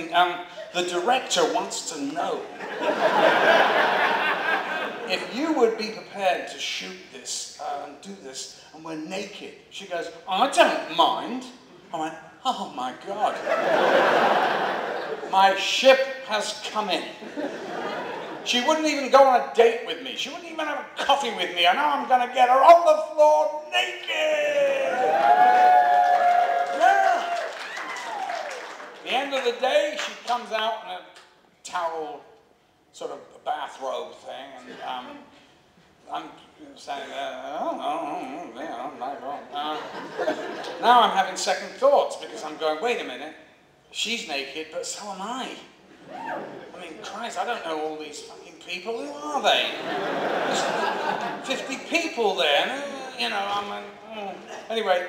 something. The director wants to know if you would be prepared to shoot this and do this, and we're naked. She goes, I don't mind. I went, oh my God. My ship has come in. She wouldn't even go on a date with me. She wouldn't even have a coffee with me. And now I'm going to get her on the floor naked. Yeah. At the end of the day, she comes out in a towel, sort of a bathrobe thing, and I'm saying, now I'm having second thoughts because I'm going, wait a minute, she's naked, but so am I. I mean, Christ, I don't know all these fucking people. Who are they? There's 50 people there. And, you know, I'm like, Anyway,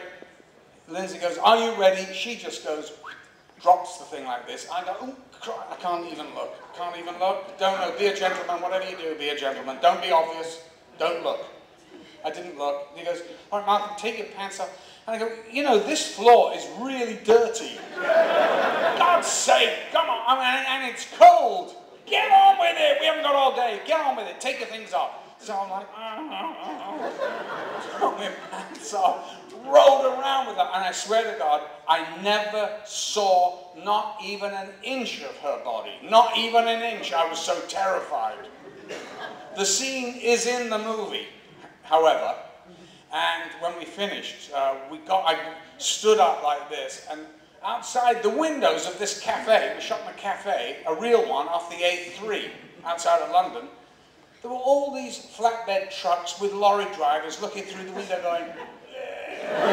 Lindsay goes, are you ready? She just goes, drops the thing like this. I go, oh, I can't even look. Can't even look. Don't know. Be a gentleman. Whatever you do, be a gentleman. Don't be obvious. Don't look. I didn't look. He goes, all right, Martin, take your pants off. And I go, you know, this floor is really dirty. God's sake, come on. I mean, and it's cold. Get on with it. We haven't got all day. Get on with it. Take your things off. So I'm like, throw my pants off, rolled around with her. And I swear to God, I never saw not even an inch of her body. Not even an inch. I was so terrified. The scene is in the movie, however. And when we finished, I stood up like this, and outside the windows of this cafe, we shot in a cafe, a real one off the A3 outside of London, there were all these flatbed trucks with lorry drivers looking through the window going, yeah.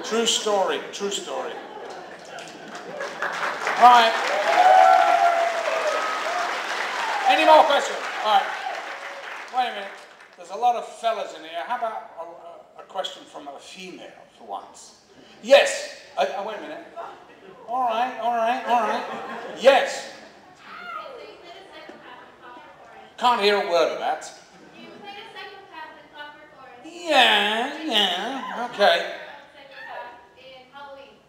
True story, true story. All right. Any more questions? All right. Wait a minute. There's a lot of fellas in here. How about a question from a female for once? Yes. Wait a minute. All right, all right, all right. Yes. Can't hear a word of that. You played a psychopath in Clockwork Orange. Yeah, yeah, okay. In Halloween.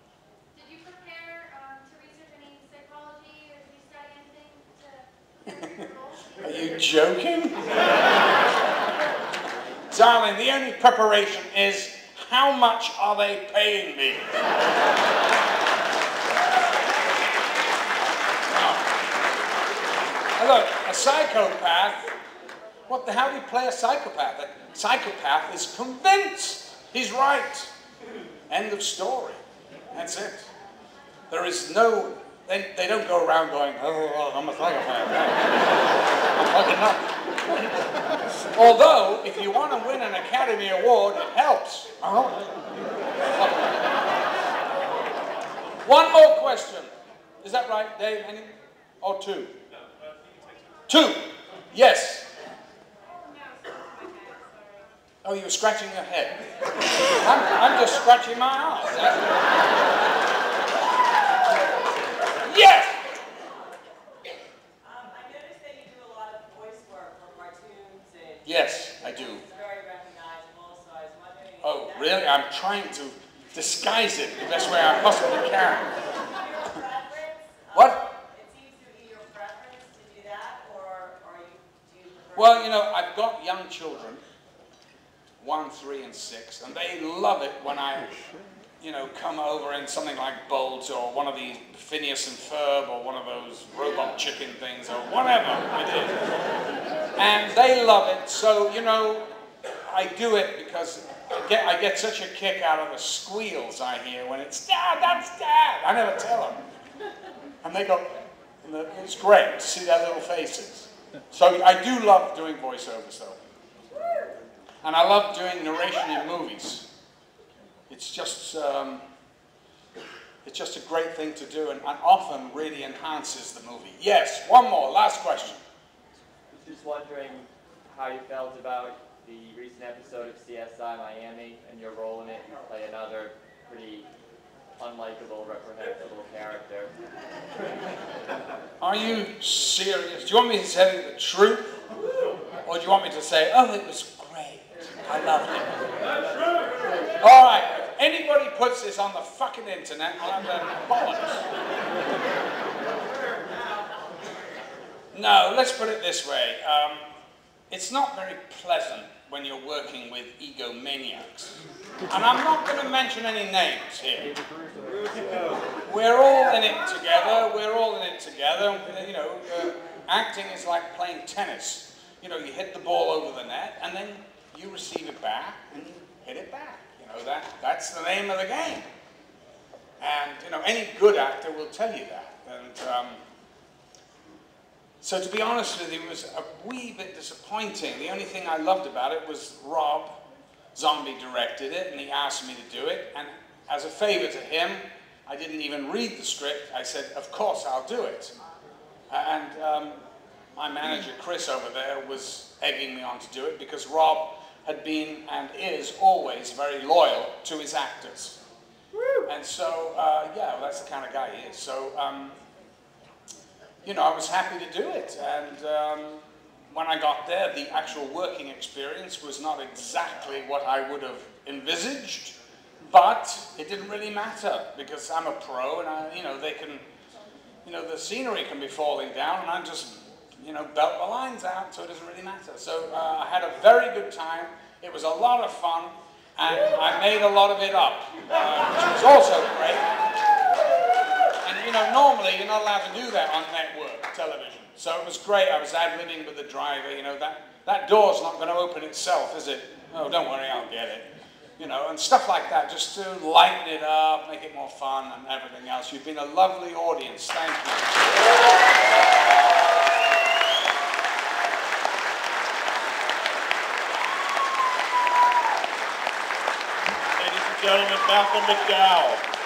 Did you prepare to research any psychology, or did you study anything to Are you joking? Darling, the only preparation is, how much are they paying me? Look, a psychopath, how do you play a psychopath? A psychopath is convinced he's right. End of story. That's it. There is no, they don't go around going, oh, I'm a psychopath. I'm fucking nuts. Although, if you want to win an Academy Award, it helps. One more question. Is that right, Dave? Any? Or two? Two. Yes. Oh, you were scratching your head. I'm just scratching my eyes. Yes. I noticed that you do a lot of voice work for cartoons and. Yes, I do. It's very recognizable, so I was wondering. Oh, really? I'm trying to disguise it the best way I possibly can. What? Well, you know, I've got young children, 1, 3, and 6, and they love it when I, you know, come over in something like Bolt or one of the Phineas and Ferb or one of those robot chicken things or whatever it is. And they love it, so, you know, I do it because I get such a kick out of the squeals I hear when it's, Dad, that's Dad. I never tell them. And they go, it's great to see their little faces. So I do love doing voiceovers, though, and I love doing narration in movies. It's just a great thing to do, and often really enhances the movie. Yes, one more, last question. I was just wondering how you felt about the recent episode of CSI Miami and your role in it. You play another pretty unlikable, reprehensible character. Are you serious? Do you want me to tell you the truth? Or do you want me to say, oh, it was great, I loved it? All right, if anybody puts this on the fucking internet, I'll have their bollocks. No, let's put it this way. It's not very pleasant when you're working with egomaniacs. And I'm not going to mention any names here. We're all in it together. We're all in it together. You know, acting is like playing tennis. You know, you hit the ball over the net, and then you receive it back, and you hit it back. You know, that's the name of the game. And, you know, any good actor will tell you that. And so to be honest with you, it was a wee bit disappointing. The only thing I loved about it was Rob Zombie directed it, and he asked me to do it. And as a favor to him, I didn't even read the script. I said, of course I'll do it. And my manager, Chris, over there, was egging me on to do it because Rob had been and is always very loyal to his actors. And so, yeah, well, that's the kind of guy he is. So, you know, I was happy to do it. And when I got there, the actual working experience was not exactly what I would have envisaged, but it didn't really matter because I'm a pro, and you know, they can, you know, the scenery can be falling down, and I'm just, you know, belt the lines out, so it doesn't really matter. So I had a very good time. It was a lot of fun, and I made a lot of it up, which was also great. And, you know, normally you're not allowed to do that on network television. So it was great. I was ad-libbing with the driver. You know, that door's not going to open itself, is it? Oh, don't worry, I'll get it. You know, and stuff like that, just to lighten it up, make it more fun and everything else. You've been a lovely audience. Thank you. Ladies and gentlemen, Malcolm McDowell.